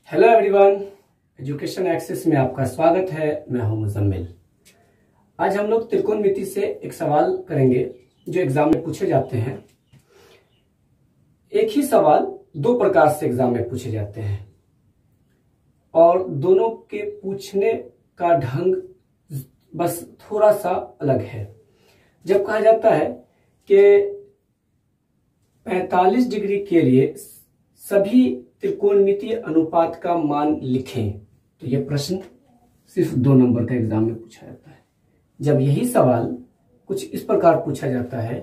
Hello everyone, education access में आपका स्वागत है। मैं हूं मुजम्मिल। आज हम लोग त्रिकोणमिति से एक सवाल करेंगे जो एग्जाम में पूछे जाते हैं। एक ही सवाल दो प्रकार से एग्जाम में पूछे जाते हैं और दोनों के पूछने का ढंग बस थोड़ा सा अलग है। जब कहा जाता है कि 45 डिग्री के लिए सभी त्रिकोणमितीय अनुपात का मान लिखें, तो यह प्रश्न सिर्फ 2 नंबर का एग्जाम में पूछा जाता है। जब यही सवाल कुछ इस प्रकार पूछा जाता है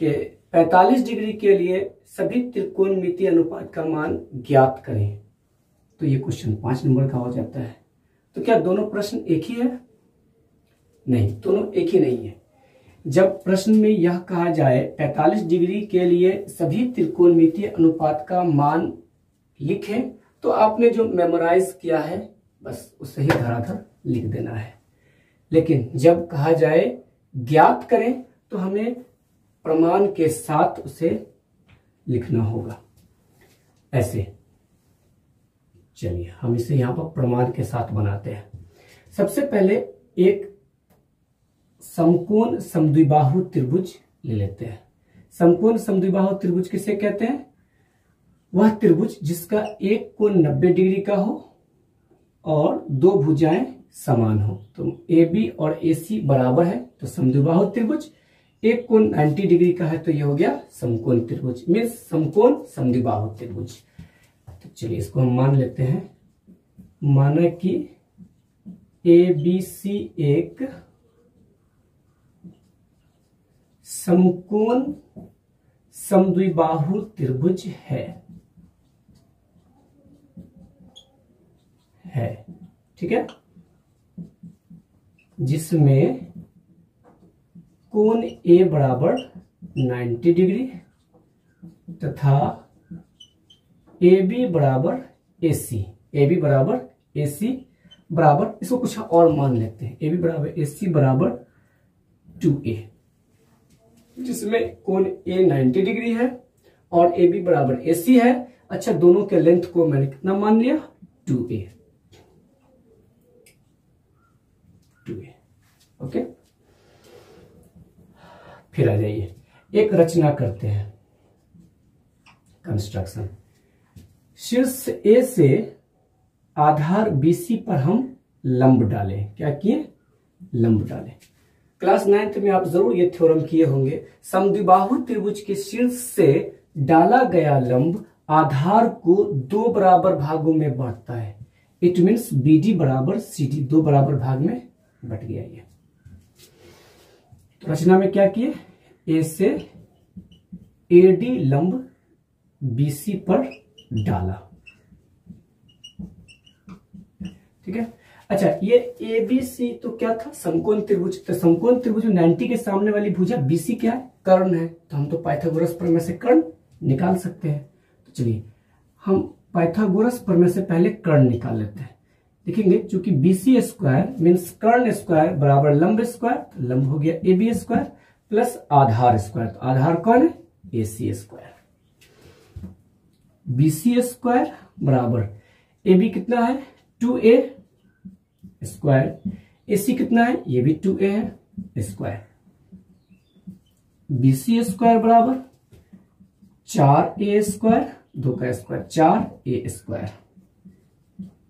कि 45 डिग्री के लिए सभी त्रिकोणमितीय अनुपात का मान ज्ञात करें, तो यह क्वेश्चन 5 नंबर का हो जाता है। तो क्या दोनों प्रश्न एक ही है? नहीं, दोनों एक ही नहीं है। जब प्रश्न में यह कहा जाए 45 डिग्री के लिए सभी त्रिकोणमितीय अनुपात का मान लिखें, तो आपने जो मेमोराइज किया है बस उसे ही धराधर लिख देना है। लेकिन जब कहा जाए ज्ञात करें, तो हमें प्रमाण के साथ उसे लिखना होगा। ऐसे चलिए हम इसे यहां पर प्रमाण के साथ बनाते हैं। सबसे पहले एक समकोण समद्विबाहु त्रिभुज ले लेते हैं। समकोण समद्विबाहु त्रिभुज किसे कहते हैं? वह त्रिभुज जिसका एक कोण 90 डिग्री का हो और दो भुजाएं समान हो। तो AB और AC बराबर है तो समद्विबाहु त्रिभुज। एक कोण 90 डिग्री का है तो यह हो गया समकोण त्रिभुज, मीन्स समकोण समद्विबाहु त्रिभुज। तो चलिए इसको हम मान लेते हैं। माना कि ABC एक समकोण समद्विबाहु त्रिभुज है। ठीक है, जिसमें कोण A बराबर 90 डिग्री तथा AB बराबर AC। AB बराबर AC बराबर, इसको कुछ और मान लेते हैं। AB बराबर AC बराबर 2A, जिसमें कोण A 90 डिग्री है और AB बराबर AC है। अच्छा, दोनों के लेंथ को मैंने कितना मान लिया? 2A। ओके, फिर आ जाइए एक रचना करते हैं, कंस्ट्रक्शन। शीर्ष A से आधार BC पर हम लंब डालें। क्या किए? लंब डालें। क्लास 9th में आप जरूर ये थ्योरम किए होंगे। समद्विबाहु त्रिभुज के शीर्ष से डाला गया लंब आधार को 2 बराबर भागों में बांटता है। इट मीन्स BD बराबर CD 2 बराबर भाग में बट गया। ये तो रचना में क्या किए? A से AD लंब BC पर डाला। ठीक है। अच्छा, ये ABC तो क्या था? समकोण त्रिभुज। तो समकोण त्रिभुज 90 के सामने वाली भुजा BC क्या है? कर्ण है। तो हम तो पाइथागोरस प्रमेय से कर्ण निकाल सकते हैं। तो चलिए हम पाइथागोरस प्रमेय से पहले कर्ण निकाल लेते हैं। देखेंगे चूंकि BC स्क्वायर मीन्स कर्ण स्क्वायर बराबर लंब स्क्वायर, तो लंब हो गया AB स्क्वायर प्लस आधार स्क्वायर। तो आधार कौन है? AC square. BC स्क्वायर बराबर AB कितना है? 2A square. AC कितना है? ये भी 2A है स्क्वायर। BC स्क्वायर बराबर 4A स्क्वायर, 2 का स्क्वायर 4A स्क्वायर।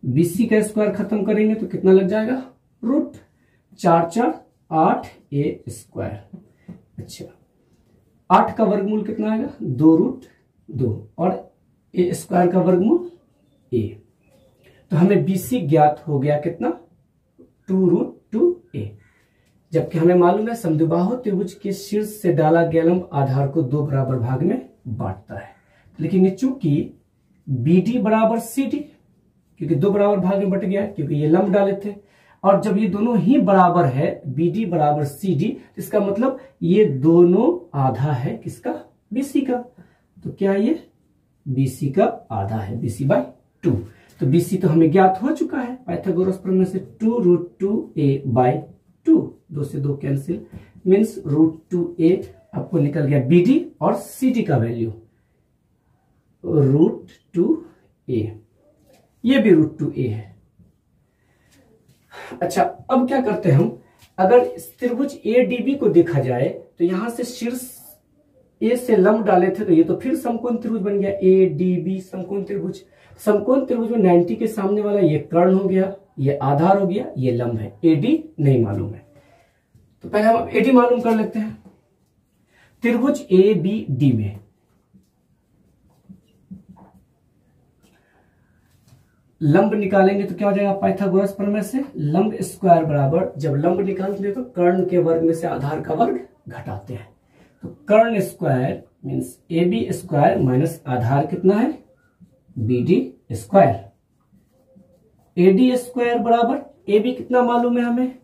BC का स्क्वायर खत्म करेंगे तो कितना लग जाएगा? Root 4 4 8A square. अच्छा, 8 का वर्गमूल कितना आएगा? 2 रूट 2 और A स्क्वायर का वर्गमूल A। तो हमें BC ज्ञात हो गया कितना? 2 रूट 2A। जबकि हमें मालूम है समद्विबाहु त्रिभुज के शीर्ष से डाला गया लंब आधार को 2 बराबर भाग में बांटता है। लेकिन चूंकि BD बराबर CD, क्योंकि 2 बराबर भाग में बट गया है क्योंकि ये लंब डाले थे, और जब ये दोनों ही बराबर है BD बराबर CD, इसका मतलब ये दोनों आधा है किसका? BC का। तो क्या ये BC का आधा है, BC बाय 2। तो BC तो हमें ज्ञात हो चुका है पाइथागोरस प्रमेय से। 2 रूट 2A बाय 2, 2 से 2 कैंसिल, मीन्स रूट 2A आपको निकल गया BD और CD का वैल्यू रूट 2A। ये भी √2a है। अच्छा, अब क्या करते हैं हम, अगर इस त्रिभुज ADB को देखा जाए तो यहां से शीर्ष ए से लंब डाले थे तो ये तो फिर समकोण त्रिभुज बन गया ADB समकोण त्रिभुज। समकोण त्रिभुज में 90 के सामने वाला ये कर्ण हो गया, ये आधार हो गया, ये लंब है। AD नहीं मालूम है तो पहले हम AD मालूम कर लेते हैं। त्रिभुज ABD में लंब निकालेंगे तो क्या हो जाएगा, पाइथागोरस प्रमेय से लंब स्क्वायर बराबर, जब लंब निकालते हैं तो कर्ण के वर्ग में से आधार का वर्ग घटाते हैं, तो कर्ण square means AB square minus आधार कितना है BD स्क्वायर। AD स्क्वायर बराबर AB कितना मालूम है हमें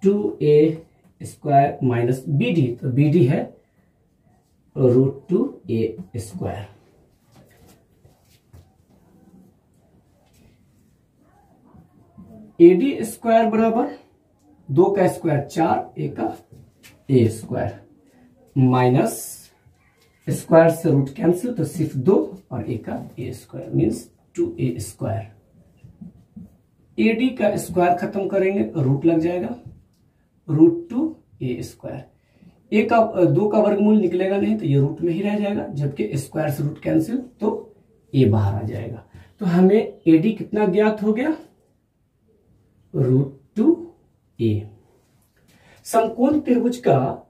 2A स्क्वायर माइनस BD, तो BD है √2A स्क्वायर। AD स्क्वायर बराबर 2 का स्क्वायर 4, A का A स्क्वायर माइनस स्क्वायर से रूट कैंसिल तो सिर्फ 2 और A का A square means 2A square. AD का स्क्वायर खत्म करेंगे तो रूट लग जाएगा √2A स्क्वायर। A का 2 का वर्गमूल निकलेगा नहीं तो ये रूट में ही रह जाएगा, जबकि स्क्वायर से रूट कैंसिल तो A बाहर आ जाएगा। तो हमें AD कितना ज्ञात हो गया √2A। समकोण त्रिभुज का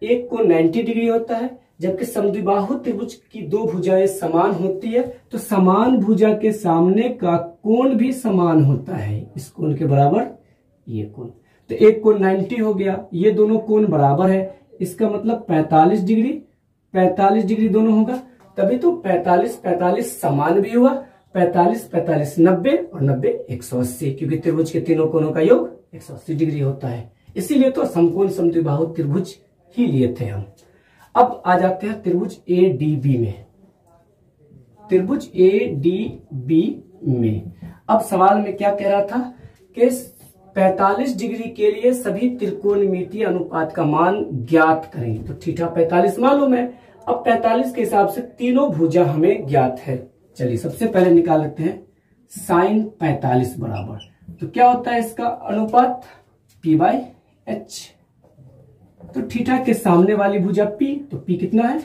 एक कोण 90 डिग्री होता है, जबकि समद्विबाहु त्रिभुज की दो भुजाएं समान होती है, तो समान भुजा के सामने का कोण भी समान होता है, इस कोण के बराबर ये कोण। तो एक कोण 90 हो गया, ये दोनों कोण बराबर है, इसका मतलब 45 डिग्री 45 डिग्री दोनों होगा, तभी तो 45 45 समान भी हुआ। 45 45 90 और 90 180, क्योंकि त्रिभुज के तीनों कोणों का योग 180 डिग्री होता है, इसीलिए तो समकोण समद्विबाहु त्रिभुज ही लिए थे हम। अब आ जाते हैं त्रिभुज ADB में। त्रिभुज ADB में अब सवाल में क्या कह रहा था कि 45 डिग्री के लिए सभी त्रिकोणमितीय अनुपात का मान ज्ञात करें, तो थीटा 45 मालूम है। अब 45 के हिसाब से तीनों भुजा हमें ज्ञात है। चलिए सबसे पहले निकाल लेते हैं sin 45 बराबर, तो क्या होता है इसका अनुपात P/H। तो थीटा के सामने वाली भुजा P, तो P कितना है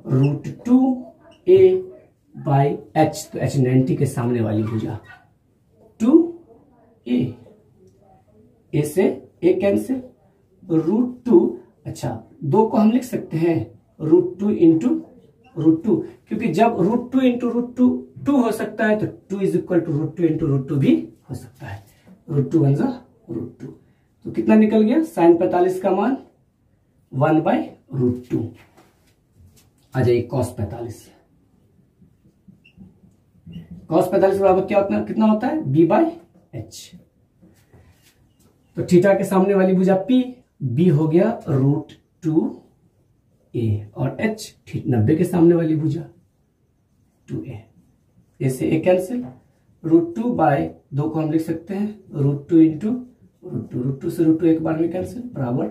√2A/H, तो H 90 के सामने वाली भुजा 2A, A से A कैंसिल √2। अच्छा, 2 को हम लिख सकते हैं √2 इंटू √2, क्योंकि जब √2 इंटू √2 2 हो सकता है तो 2 इज इक्वल टू √2 इंटू √2 भी हो सकता है। √2 वन जा √2, तो कितना निकल गया sin 45 का मान 1/√2। आ जाइए cos 45। cos 45 बराबर क्या होता है, कितना होता है B/H। तो थीटा के सामने वाली भुजा P, B हो गया √2A और H 90 के सामने वाली भुजा 2A, A से A कैंसिल √2/2 को हम लिख सकते हैं √2 इंटू √2 से √2 एक बार में कैंसिल बराबर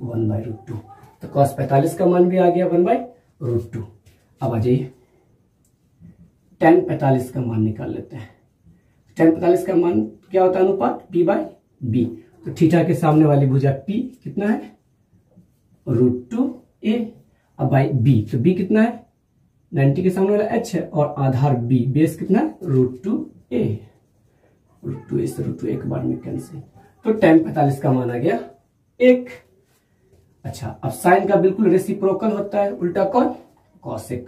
1/√2। तो cos 45 का मान भी आ गया 1/√2। अब आ जाइए tan 45 का मान निकाल लेते हैं। tan 45 का मान क्या होता है अनुपात P/B। तो थीटा के सामने वाली भुजा P कितना है √2A, अब बाई B, तो B कितना है 90 के सामने वाला H है और आधार B, बेस कितना है √2A। √2A से √2 एक बार में कैंसिल, तो tan 45 का मान आ गया 1। अच्छा, अब साइन का बिल्कुल रेसिप्रोकल होता है, उल्टा कौन कॉसेक।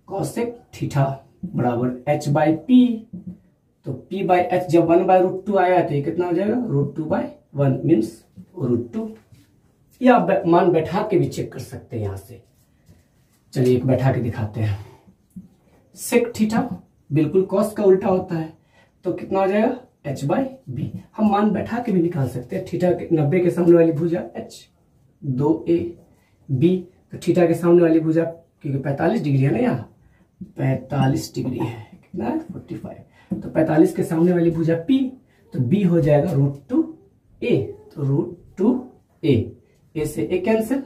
कॉसेक थीटा बराबर H/P, तो P/H जब 1/√2 आया तो ये कितना हो जाएगा √2/1 मीन्स √2। या मान बैठा के भी चेक कर सकते हैं यहां से। चलिए एक बैठा के दिखाते हैं। सेक थीटा बिल्कुल कॉस का उल्टा होता है, तो कितना हो जाएगा H/B। हम मान बैठा के भी निकाल सकते हैं। थीटा के 90 के सामने वाली भुजा H 2A B, तो थीटा के सामने वाली भुजा क्योंकि 45 डिग्री है ना, यहाँ 45 डिग्री है, कितना है 45, तो 45 के सामने वाली भुजा P, तो B हो जाएगा √2A, तो √2A, A से A कैंसिल।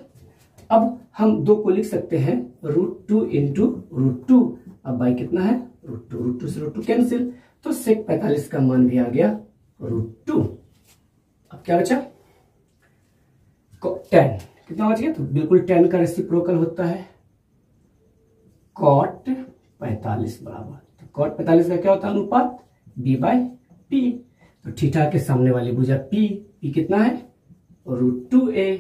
अब हम 2 को लिख सकते हैं √2 इंटू √2 अब बाई कितना है √2, √2 से √2 कैंसिल, तो sec 45 का मान भी आ गया √2। अब क्या बचा 10, कितना बच गया, तो बिल्कुल 10 का रेसिप्रोकल होता है cot 45 बराबर, तो cot 45 का क्या होता है अनुपात b/p, तो थीटा के सामने वाली भुजा p कितना है √2a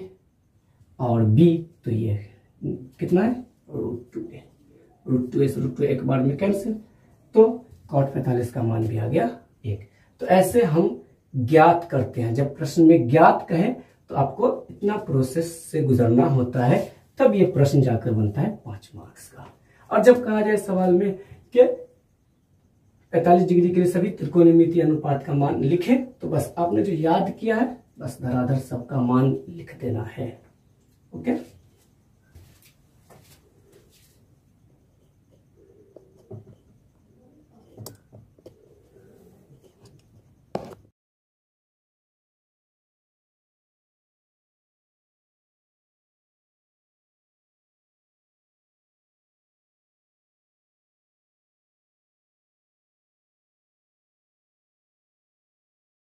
और b तो ये कितना है √2a, √2a से √2a एक बार में कैंसिल, तो cot 45 का मान भी आ गया 1। तो ऐसे हम ज्ञात करते हैं, जब प्रश्न में ज्ञात कहे तो आपको इतना प्रोसेस से गुजरना होता है, तब ये प्रश्न जाकर बनता है 5 मार्क्स का। और जब कहा जाए सवाल में कि 45 डिग्री के लिए सभी त्रिकोणमितीय अनुपात का मान लिखे, तो बस आपने जो याद किया है बस धराधर सबका मान लिख देना है। ओके।